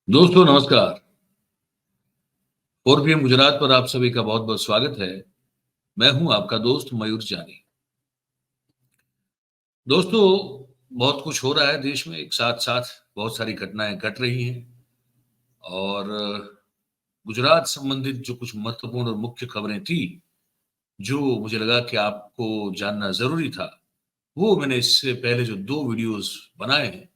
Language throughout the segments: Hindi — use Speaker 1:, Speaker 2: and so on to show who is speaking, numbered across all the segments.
Speaker 1: दोस्तों नमस्कार। 4 PM गुजरात पर आप सभी का बहुत-बहुत स्वागत है। मैं हूं आपका दोस्त मयूर जानी। दोस्तों, बहुत कुछ हो रहा है देश में, एक साथ-साथ बहुत सारी घटनाएँ घट रही हैं और गुजरात संबंधित जो कुछ महत्वपूर्ण और मुख्य खबरें थी, जो मुझे लगा कि आपको जानना ज़रूरी था, वो मैंने इससे पहले जो 2 वीडियोज़ बनाए हैं,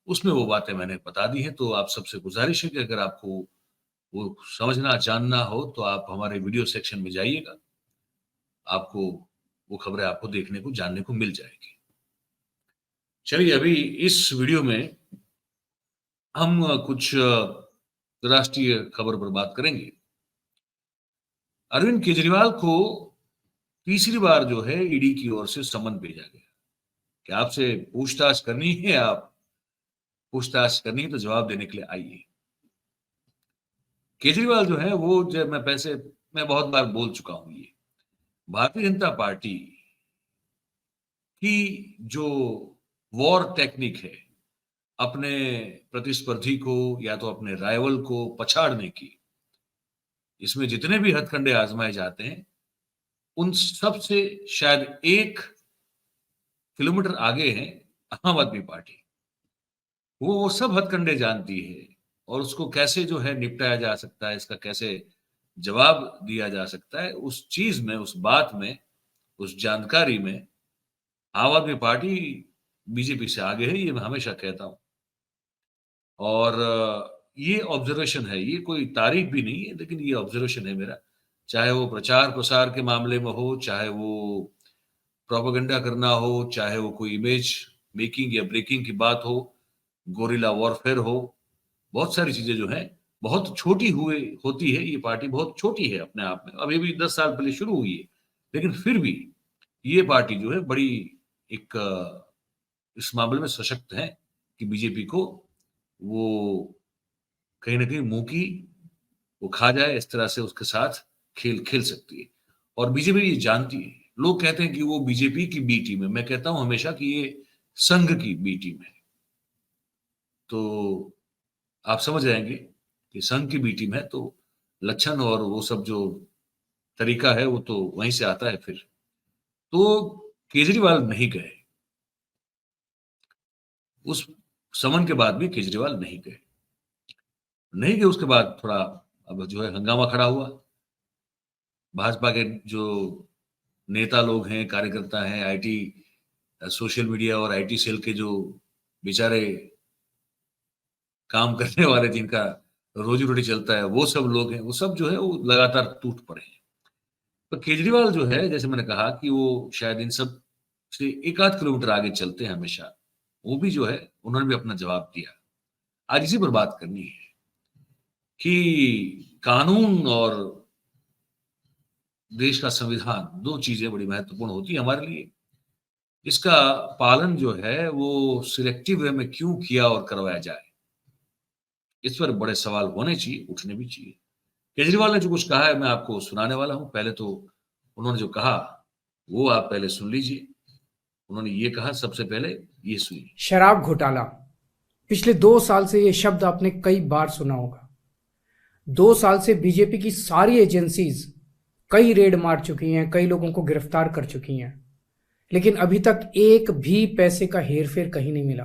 Speaker 1: उसमें वो बातें मैंने बता दी हैं। तो आप सबसे गुज़ारिश है कि अगर आपको वो समझना, जानना हो, तो आप हमारे वीडियो सेक्शन में जाइएगा। आपको वो खबरें आपको देखने को, जानने को मिल जाएगी। चलिए अभी इस वीडियो में हम कुछ राष्ट्रीय खबर पर बात करेंगे। अरविंद केजरीवाल को तीसरी बार जो है ईडी की ओर से समन भेजा गया कि आपसे पूछताछ करनी है, आप पूछताछ करनी है तो जवाब देने के लिए आइए। केजरीवाल जो है वो जब मैं बहुत बार बोल चुका हूं ये, भारतीय जनता पार्टी की जो वॉर टेक्निक है, अपने प्रतिस्पर्धी को या तो अपने राइवल को पछाड़ने की, इसमें जितने भी हथकंडे आजमाए जाते हैं, उन सब से शायद 1 किलोमीटर आगे है आम आदमी पार्टी। वो सब हथकंडे जानती है और उसको कैसे जो है निपटाया जा सकता है, इसका कैसे जवाब दिया जा सकता है, उस चीज़ में, उस बात में, उस जानकारी में आम आदमी पार्टी बीजेपी से आगे है, ये मैं हमेशा कहता हूँ। और ये ऑब्जर्वेशन है, ये कोई तारीफ भी नहीं है, लेकिन ये ऑब्जर्वेशन है मेरा। चाहे वो प्रचार-प्रसार के मामले में हो, चाहे वो प्रोपेगेंडा करना हो, चाहे वो कोई इमेज मेकिंग या ब्रेकिंग की बात हो, गुएरिला वॉरफेयर हो, बहुत सारी चीज़ें जो हैं, बहुत छोटी हुए होती है, ये पार्टी बहुत छोटी है अपने आप में। अभी भी 10 साल पहले शुरू हुई है, लेकिन फिर भी ये पार्टी जो है बड़ी एक इस मामले में सशक्त है कि बीजेपी को वो कहीं न कहीं मुँह की वो खा जाए, इस तरह से उसके साथ खेल खेल सकती है और बीजेपी ये जानती है। लोग कहते हैं कि वो बीजेपी की बी टीम है, मैं कहता हूँ हमेशा कि ये संघ की बी टीम है। तो आप समझ जाएँगे कि संघ की बी टीम है, तो लक्षण और वो सब जो तरीका है, वो तो वहीं से आता है फिर। तो केजरीवाल नहीं गए, उस समन के बाद भी केजरीवाल नहीं गए। नहीं गए उसके बाद थोड़ा अब जो है हंगामा खड़ा हुआ। भाजपा के जो नेता लोग हैं, कार्यकर्ता हैं, आईटी सोशल मीडिया और आईटी सेल के जो बेचारे काम करने वाले जिनका रोजी-रोटी चलता है, वो सब लोग हैं, वो सब जो है वो लगातार टूट पड़े हैं। तो केजरीवाल जो है जैसे मैंने कहा कि वो शायद इन सब से 1 आध किलोमीटर आगे चलते हैं हमेशा। वो भी जो है उन्होंने भी अपना जवाब दिया। आज इसी पर बात करनी है कि कानून और देश का संविधान 2 चीज़ें बड़ी महत्वपूर्ण होती हैं हमारे लिए। इसका पालन जो है वो सिलेक्टिव वे में क्यों किया और करवाया जाए? इस पर बड़े सवाल होने चाहिए, उठने भी चाहिए। केजरीवाल ने जो कुछ कहा है मैं आपको सुनाने वाला हूँ। पहले तो उन्होंने जो कहा, वो आप पहले सुन लीजिए। उन्होंने ये कहा सबसे पहले, ये सुनिए।
Speaker 2: शराब घोटाला। पिछले 2 साल से ये शब्द आपने कई बार सुना होगा। 2 साल से बीजेपी की सारी एजेंसीज कई रेड मार चुकी हैं, कई लोगों को गिरफ्तार कर चुकी हैं, लेकिन अभी तक एक भी पैसे का हेरफेर कहीं नहीं मिला।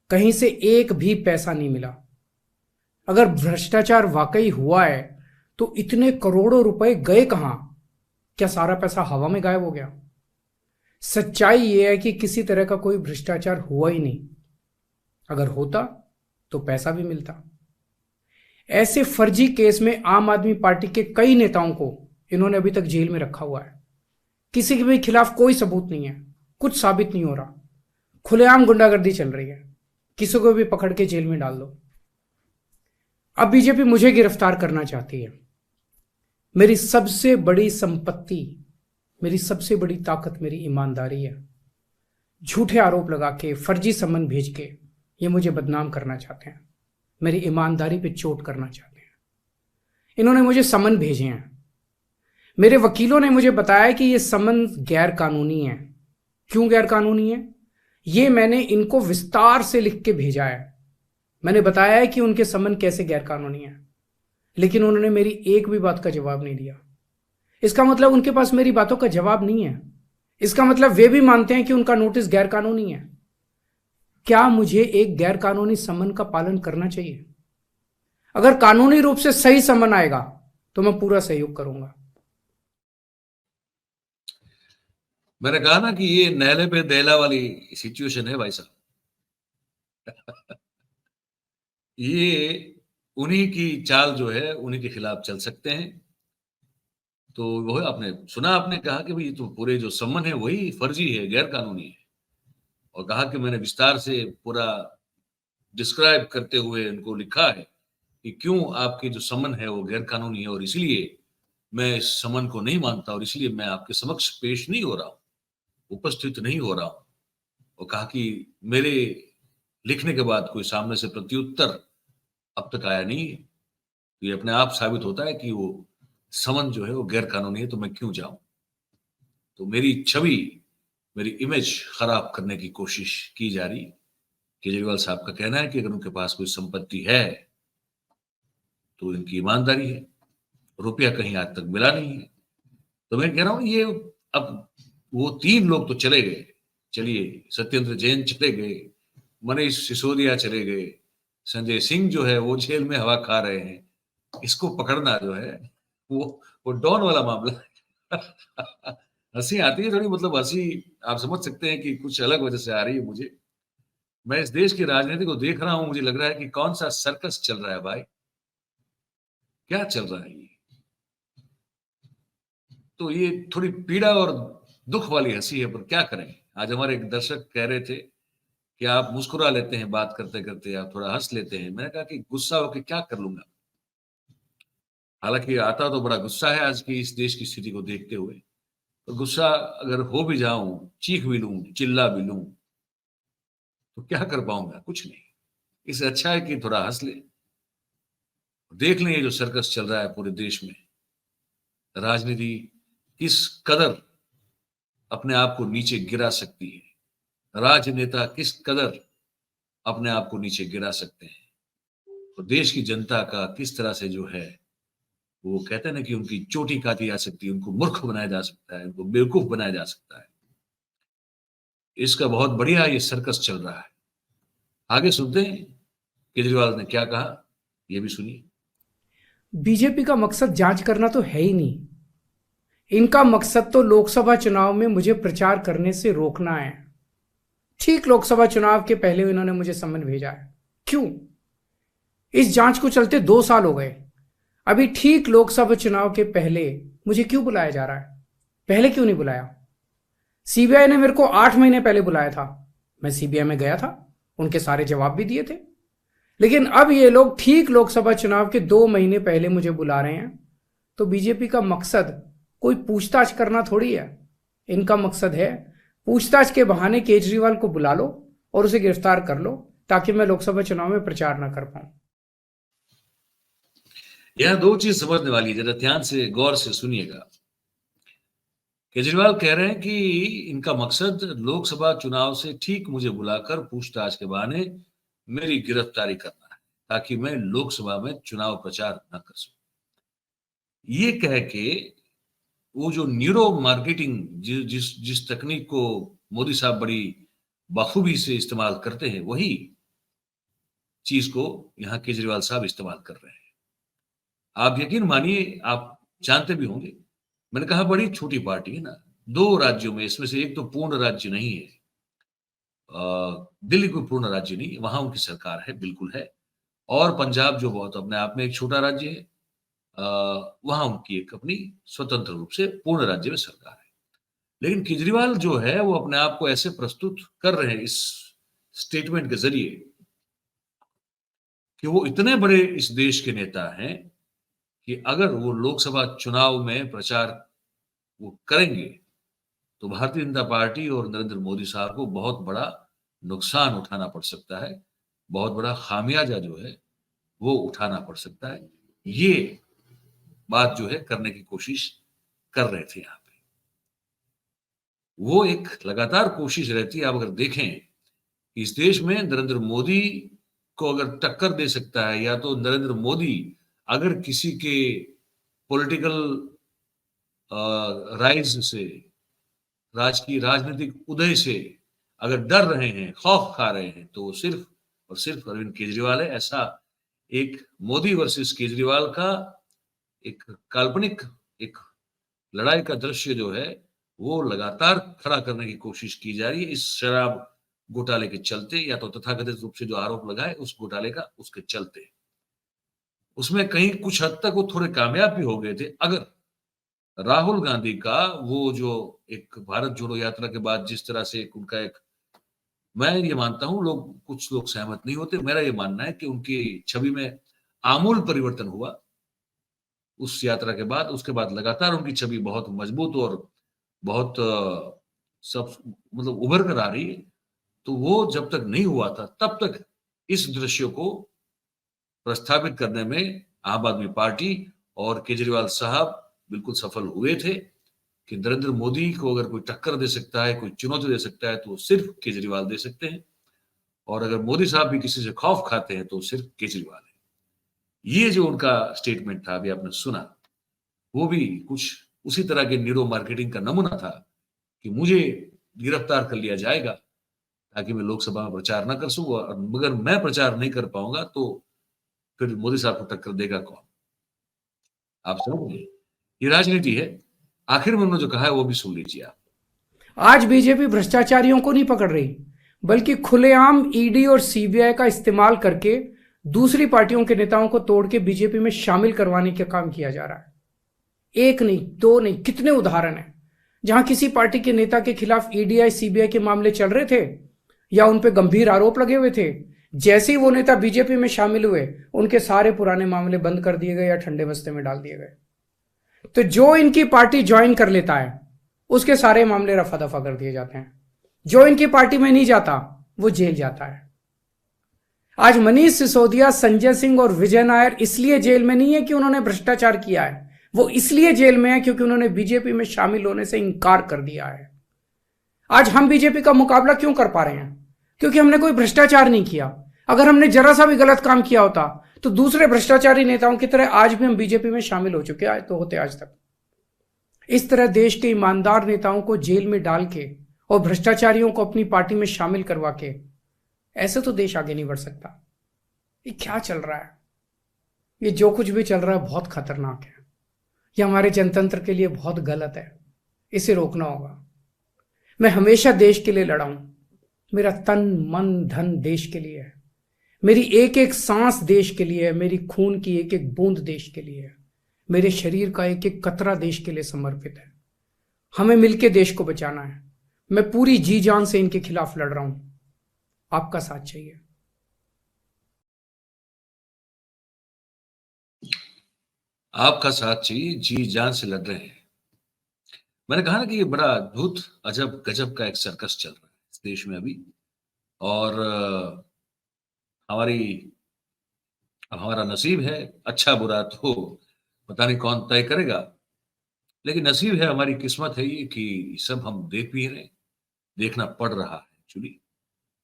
Speaker 2: कहीं से एक भी पैसा नहीं मिला। अगर भ्रष्टाचार वाकई हुआ है तो इतने करोड़ों रुपए गए कहां? क्या सारा पैसा हवा में गायब हो गया? सच्चाई यह है कि किसी तरह का कोई भ्रष्टाचार हुआ ही नहीं। अगर होता तो पैसा भी मिलता। ऐसे फर्जी केस में आम आदमी पार्टी के कई नेताओं को इन्होंने अभी तक जेल में रखा हुआ है। किसी के भी खिलाफ कोई सबूत नहीं है, कुछ साबित नहीं हो रहा, खुलेआम गुंडागर्दी चल रही है, किसी को भी पकड़ के जेल में डाल दो। अब बीजेपी मुझे गिरफ्तार करना चाहती है। मेरी सबसे बड़ी संपत्ति, मेरी सबसे बड़ी ताकत मेरी ईमानदारी है। झूठे आरोप लगा के, फर्जी समन भेज के ये मुझे बदनाम करना चाहते हैं, मेरी ईमानदारी पे चोट करना चाहते हैं। इन्होंने मुझे समन भेजे हैं। मेरे वकीलों ने मुझे बताया कि ये समन गैर कानूनी है। क्यों गैर कानूनी है? ये मैंने इनको विस्तार से लिख के भेजा है। मैंने बताया है कि उनके समन कैसे गैरकानूनी है, लेकिन उन्होंने मेरी एक भी बात का जवाब नहीं दिया। इसका मतलब उनके पास मेरी बातों का जवाब नहीं है। इसका मतलब वे भी मानते हैं कि उनका नोटिस गैरकानूनी है। क्या मुझे एक गैरकानूनी समन का पालन करना चाहिए? अगर कानूनी रूप से सही समन आएगा तो मैं पूरा सहयोग करूंगा।
Speaker 1: मैंने कहा ना कि ये नहले पे दहला वाली सिचुएशन है भाई साहब। ये उन्हीं की चाल जो है उन्हीं के खिलाफ चल सकते हैं। तो वो आपने सुना, आपने कहा कि भाई तो पूरे जो सम्मन है वही फर्जी है, गैर कानूनी है, और कहा कि मैंने विस्तार से पूरा डिस्क्राइब करते हुए उनको लिखा है कि क्यों आपके जो समन है वो गैर कानूनी है, और इसलिए मैं इस समन को नहीं मानता और इसलिए मैं आपके समक्ष पेश नहीं हो रहा हूँ, उपस्थित नहीं हो रहा हूँ। और कहा कि मेरे लिखने के बाद कोई सामने से प्रत्युत्तर अब तक आया नहीं है, तो ये अपने आप साबित होता है कि वो समन जो है वो गैर कानूनी है, तो मैं क्यों जाऊं। तो मेरी छवि, मेरी इमेज खराब करने की कोशिश की जा रही। केजरीवाल साहब का कहना है कि अगर उनके पास कोई संपत्ति है तो इनकी ईमानदारी है, रुपया कहीं आज तक मिला नहीं है। तो मैं कह रहा हूं ये अब वो 3 लोग तो चले गए, चलिए सत्येंद्र जैन चले गए, मनीष सिसोदिया चले गए, संजय सिंह जो है वो जेल में हवा खा रहे हैं। इसको पकड़ना जो है वो वो डॉन वाला मामला है। हंसी आती है थोड़ी, मतलब हंसी आप समझ सकते हैं कि कुछ अलग वजह से आ रही है मुझे। मैं इस देश की राजनीति को देख रहा हूं, मुझे लग रहा है कि कौन सा सर्कस चल रहा है भाई, क्या चल रहा है ये। तो ये थोड़ी पीड़ा और दुख वाली हंसी है, पर क्या करें। आज हमारे एक दर्शक कह रहे थे कि आप मुस्कुरा लेते हैं बात करते करते, आप थोड़ा हंस लेते हैं। मैंने कहा कि गुस्सा होकर क्या कर लूंगा। हालांकि आता तो बड़ा गुस्सा है आज की इस देश की स्थिति को देखते हुए। तो गुस्सा अगर हो भी जाऊं, चीख भी लूं, चिल्ला भी लूं, तो क्या कर पाऊंगा, कुछ नहीं। इससे अच्छा है कि थोड़ा हंस ले, देख लें ये जो सर्कस चल रहा है पूरे देश में। राजनीति किस कदर अपने आप को नीचे गिरा सकती है, राजनेता किस कदर अपने आप को नीचे गिरा सकते हैं, और देश की जनता का किस तरह से जो है, वो कहते हैं ना कि उनकी चोटी काटी जा सकती है, उनको मूर्ख बनाया जा सकता है, उनको बेवकूफ बनाया जा सकता है। इसका बहुत बढ़िया ये सर्कस चल रहा है। आगे सुनते हैं केजरीवाल ने क्या कहा, ये भी सुनिए।
Speaker 2: बीजेपी का मकसद जांच करना तो है ही नहीं। इनका मकसद तो लोकसभा चुनाव में मुझे प्रचार करने से रोकना है। ठीक लोकसभा चुनाव के पहले इन्होंने मुझे सम्मन भेजा है। क्यों? इस जांच को चलते 2 साल हो गए। अभी ठीक लोकसभा चुनाव के पहले मुझे क्यों बुलाया जा रहा है? पहले क्यों नहीं बुलाया? सीबीआई ने मेरे को 8 महीने पहले बुलाया था, मैं सीबीआई में गया था, उनके सारे जवाब भी दिए थे। लेकिन अब ये लोग ठीक लोकसभा चुनाव के 2 महीने पहले मुझे बुला रहे हैं। तो बीजेपी का मकसद कोई पूछताछ करना थोड़ी है। इनका मकसद है पूछताछ के बहाने केजरीवाल को बुला लो और उसे गिरफ्तार कर लो, ताकि मैं लोकसभा चुनाव में प्रचार ना कर पाऊं।
Speaker 1: यहां 2 चीज समझने वाली है, जरा ध्यान से गौर से सुनिएगा। केजरीवाल कह रहे हैं कि इनका मकसद लोकसभा चुनाव से ठीक मुझे बुलाकर पूछताछ के बहाने मेरी गिरफ्तारी करना है, ताकि मैं लोकसभा में चुनाव प्रचार न कर सकूं। ये कह के वो जो न्यूरो मार्केटिंग जिस जिस तकनीक को मोदी साहब बड़ी बखूबी से इस्तेमाल करते हैं, वही चीज को यहाँ केजरीवाल साहब इस्तेमाल कर रहे हैं। आप यकीन मानिए, आप जानते भी होंगे, मैंने कहा बड़ी छोटी पार्टी है ना, 2 राज्यों में, इसमें से एक तो पूर्ण राज्य नहीं है। दिल्ली कोई पूर्ण राज्य नहीं, वहां उनकी सरकार है, बिल्कुल है। और पंजाब जो बहुत अपने आप में एक छोटा राज्य है, वहां उनकी एक अपनी स्वतंत्र रूप से पूर्ण राज्य में सरकार है। लेकिन केजरीवाल जो है वो अपने आप को ऐसे प्रस्तुत कर रहे हैं इस स्टेटमेंट के जरिए कि वो इतने बड़े इस देश के नेता हैं कि अगर वो लोकसभा चुनाव में प्रचार वो करेंगे तो भारतीय जनता पार्टी और नरेंद्र मोदी साहब को बहुत बड़ा नुकसान उठाना पड़ सकता है, बहुत बड़ा खामियाजा जो है वो उठाना पड़ सकता है। ये बात जो है करने की कोशिश कर रहे थे यहाँ पे। वो एक लगातार कोशिश रहती है। आप अगर देखें, इस देश में नरेंद्र मोदी को अगर टक्कर दे सकता है, या तो नरेंद्र मोदी अगर किसी के पॉलिटिकल राइज से, राजकीय राजनीतिक उदय से अगर डर रहे हैं, खौफ खा रहे हैं, तो वो सिर्फ और सिर्फ अरविंद केजरीवाल है। ऐसा एक मोदी वर्सेस केजरीवाल का एक काल्पनिक एक लड़ाई का दृश्य जो है वो लगातार खड़ा करने की कोशिश की जा रही है इस शराब घोटाले के चलते, या तो तथाकथित रूप से जो आरोप लगाए उस घोटाले का उसके चलते। उसमें कहीं कुछ हद तक वो थोड़े कामयाब भी हो गए थे। अगर राहुल गांधी का वो जो एक भारत जोड़ो यात्रा के बाद जिस तरह से एक उनका एक, मैं ये मानता हूं, कुछ लोग सहमत नहीं होते, मेरा ये मानना है कि उनकी छवि में आमूल परिवर्तन हुआ उस यात्रा के बाद। उसके बाद लगातार उनकी छवि बहुत मजबूत और बहुत सब मतलब उभर कर आ रही है। तो वो जब तक नहीं हुआ था तब तक इस दृश्य को प्रस्तावित करने में आम आदमी पार्टी और केजरीवाल साहब बिल्कुल सफल हुए थे कि नरेंद्र मोदी को अगर कोई टक्कर दे सकता है, कोई चुनौती दे सकता है, तो वो सिर्फ केजरीवाल दे सकते हैं। और अगर मोदी साहब भी किसी से खौफ खाते हैं तो सिर्फ केजरीवाल है। ये जो उनका स्टेटमेंट था, अभी आपने सुना, वो भी कुछ उसी तरह के न्यूरो मार्केटिंग का नमूना था कि मुझे गिरफ्तार कर लिया जाएगा ताकि मैं लोकसभा में प्रचार ना कर सकूं, और मगर मैं प्रचार नहीं कर पाऊंगा तो फिर मोदी साहब को टक्कर देगा कौन। आप समझ गए, ये राजनीति है। आखिर में उन्होंने जो कहा है वो भी सुन लीजिए आप।
Speaker 2: आज बीजेपी भ्रष्टाचारियों को नहीं पकड़ रही, बल्कि खुलेआम ईडी और सीबीआई का इस्तेमाल करके दूसरी पार्टियों के नेताओं को तोड़ के बीजेपी में शामिल करवाने का काम किया जा रहा है। एक नहीं, दो नहीं, कितने उदाहरण हैं जहां किसी पार्टी के नेता के खिलाफ ईडीआई सीबीआई के मामले चल रहे थे या उन पे गंभीर आरोप लगे हुए थे। जैसे ही वो नेता बीजेपी में शामिल हुए, उनके सारे पुराने मामले बंद कर दिए गए या ठंडे बस्ते में डाल दिए गए। तो जो इनकी पार्टी ज्वाइन कर लेता है उसके सारे मामले रफा दफा कर दिए जाते हैं। जो इनकी पार्टी में नहीं जाता वो जेल जाता है। आज मनीष सिसोदिया, संजय सिंह और विजय नायर इसलिए जेल में नहीं है कि उन्होंने भ्रष्टाचार किया है, वो इसलिए जेल में है क्योंकि उन्होंने बीजेपी में शामिल होने से इंकार कर दिया है। आज हम बीजेपी का मुकाबला क्यों कर पा रहे हैं? क्योंकि हमने कोई भ्रष्टाचार नहीं किया। अगर हमने जरा सा भी गलत काम किया होता तो दूसरे भ्रष्टाचारी नेताओं की तरह आज भी हम बीजेपी में शामिल हो चुके तो होते आज तक। इस तरह देश के ईमानदार नेताओं को जेल में डाल के और भ्रष्टाचारियों को अपनी पार्टी में शामिल करवा के ऐसे तो देश आगे नहीं बढ़ सकता। ये क्या चल रहा है? ये जो कुछ भी चल रहा है बहुत खतरनाक है। ये हमारे जनतंत्र के लिए बहुत गलत है। इसे रोकना होगा। मैं हमेशा देश के लिए लड़ा हूं। मेरा तन मन धन देश के लिए है। मेरी एक एक सांस देश के लिए है। मेरी खून की एक एक बूंद देश के लिए है। मेरे शरीर का एक एक कतरा देश के लिए समर्पित है। हमें मिलकर देश को बचाना है। मैं पूरी जी जान से इनके खिलाफ लड़ रहा हूं। आपका साथ चाहिए।
Speaker 1: आपका साथ चाहिए, जी जान से लड़ रहे हैं। मैंने कहा ना कि ये बड़ा अद्भुत अजब गजब का एक सर्कस चल रहा है इस देश में अभी। और हमारा नसीब है, अच्छा बुरा तो पता नहीं कौन तय करेगा, लेकिन नसीब है, हमारी किस्मत है ये कि सब हम देख भी रहे हैं, देखना पड़ रहा है एक्चुअली,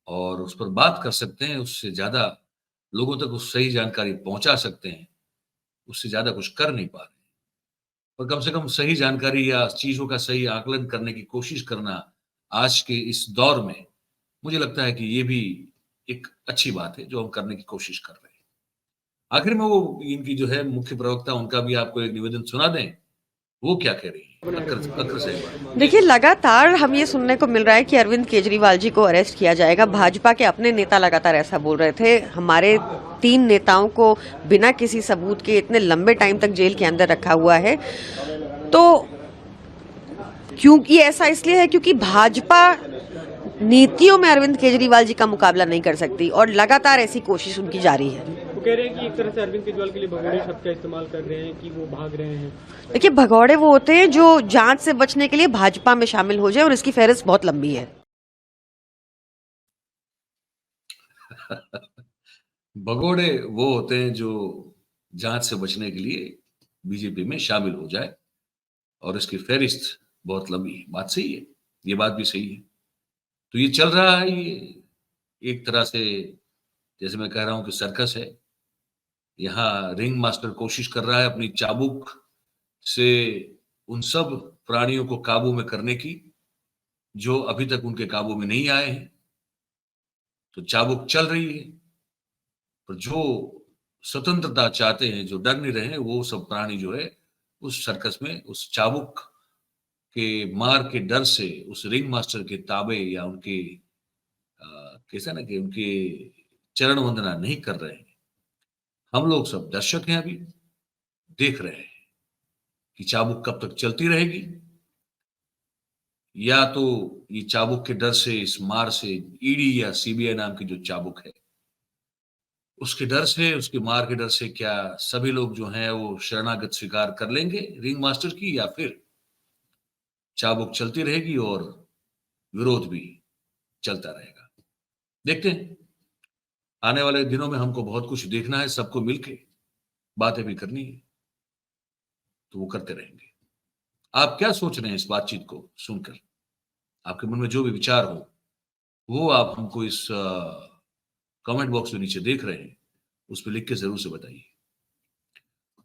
Speaker 1: और उस पर बात कर सकते हैं। उससे ज्यादा लोगों तक उस सही जानकारी पहुंचा सकते हैं, उससे ज्यादा कुछ कर नहीं पा रहे। पर कम से कम सही जानकारी या चीजों का सही आकलन करने की कोशिश करना आज के इस दौर में, मुझे लगता है कि ये भी एक अच्छी बात है जो हम करने की कोशिश कर रहे हैं। आखिर में वो इनकी जो है मुख्य प्रवक्ता, उनका भी आपको एक निवेदन सुना दें, वो क्या कह रही है। अक्र सही बात।
Speaker 3: देखिए, लगातार हम ये सुनने को मिल रहा है कि अरविंद केजरीवाल जी को अरेस्ट किया जाएगा। भाजपा के अपने नेता लगातार ऐसा बोल रहे थे। हमारे 3 नेताओं को बिना किसी सबूत के इतने लंबे टाइम तक जेल के अंदर रखा हुआ है। तो क्योंकि ऐसा इसलिए है क्योंकि भाजपा नीतियों में अरविंद केजरीवाल जी का मुकाबला नहीं कर सकती, और लगातार ऐसी कोशिश उनकी जारी है।
Speaker 4: वो कह रहे हैं कि एक तरह से अरविंद केजरीवाल के लिए भगोड़े शब्द का इस्तेमाल कर रहे हैं कि वो भाग रहे हैं।
Speaker 3: देखिए, भगौड़े वो होते हैं जो जांच से बचने के लिए भाजपा में शामिल हो जाए, और इसकी फहरिस्त बहुत लंबी है।
Speaker 1: भगोड़े वो होते हैं जो जांच से बचने के लिए बीजेपी में शामिल हो जाए, और इसकी फहरिस्त बहुत लंबी है। बात सही है, ये बात भी सही है। तो ये चल रहा है, ये एक तरह से जैसे मैं कह रहा हूं कि सर्कस है, यहाँ रिंग मास्टर कोशिश कर रहा है अपनी चाबुक से उन सब प्राणियों को काबू में करने की जो अभी तक उनके काबू में नहीं आए हैं। तो चाबुक चल रही है, पर जो स्वतंत्रता चाहते हैं, जो डर नहीं रहे हैं, वो सब प्राणी जो है उस सर्कस में उस चाबुक के मार के डर से उस रिंग मास्टर के ताबे या उनके कैसा ना कि उनके चरण वंदना नहीं कर रहे हैं। हम लोग सब दर्शक हैं, अभी देख रहे हैं कि चाबुक कब तक चलती रहेगी, या तो ये चाबुक के डर से, इस मार से, ईडी या सीबीआई नाम की जो चाबुक है उसके डर से, उसके मार के डर से क्या सभी लोग जो हैं वो शरणागत स्वीकार कर लेंगे रिंग मास्टर की, या फिर चाबुक चलती रहेगी और विरोध भी चलता रहेगा। देखते हैं, आने वाले दिनों में हमको बहुत कुछ देखना है, सबको मिलके बातें भी करनी है, तो वो करते रहेंगे। आप क्या सोच रहे हैं इस बातचीत को सुनकर? आपके मन में जो भी विचार हो वो आप हमको इस कमेंट बॉक्स में नीचे देख रहे हैं उस पर लिख के जरूर से बताइए।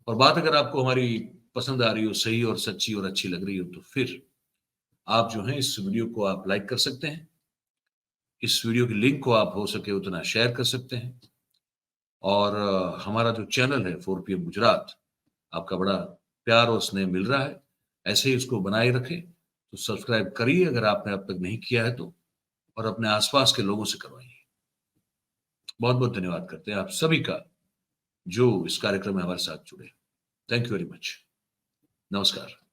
Speaker 1: और बात अगर आपको हमारी पसंद आ रही हो, सही और सच्ची और अच्छी लग रही हो, तो फिर आप जो है इस वीडियो को आप लाइक कर सकते हैं, इस वीडियो की लिंक को आप हो सके उतना शेयर कर सकते हैं, और हमारा जो चैनल है 4PM गुजरात, आपका बड़ा प्यार और स्नेह मिल रहा है, ऐसे ही उसको बनाए रखें। तो सब्सक्राइब करिए अगर आपने अब तक नहीं किया है तो, और अपने आसपास के लोगों से करवाइए। बहुत बहुत धन्यवाद करते हैं आप सभी का जो इस कार्यक्रम में हमारे साथ जुड़े। Thank you very much. नमस्कार।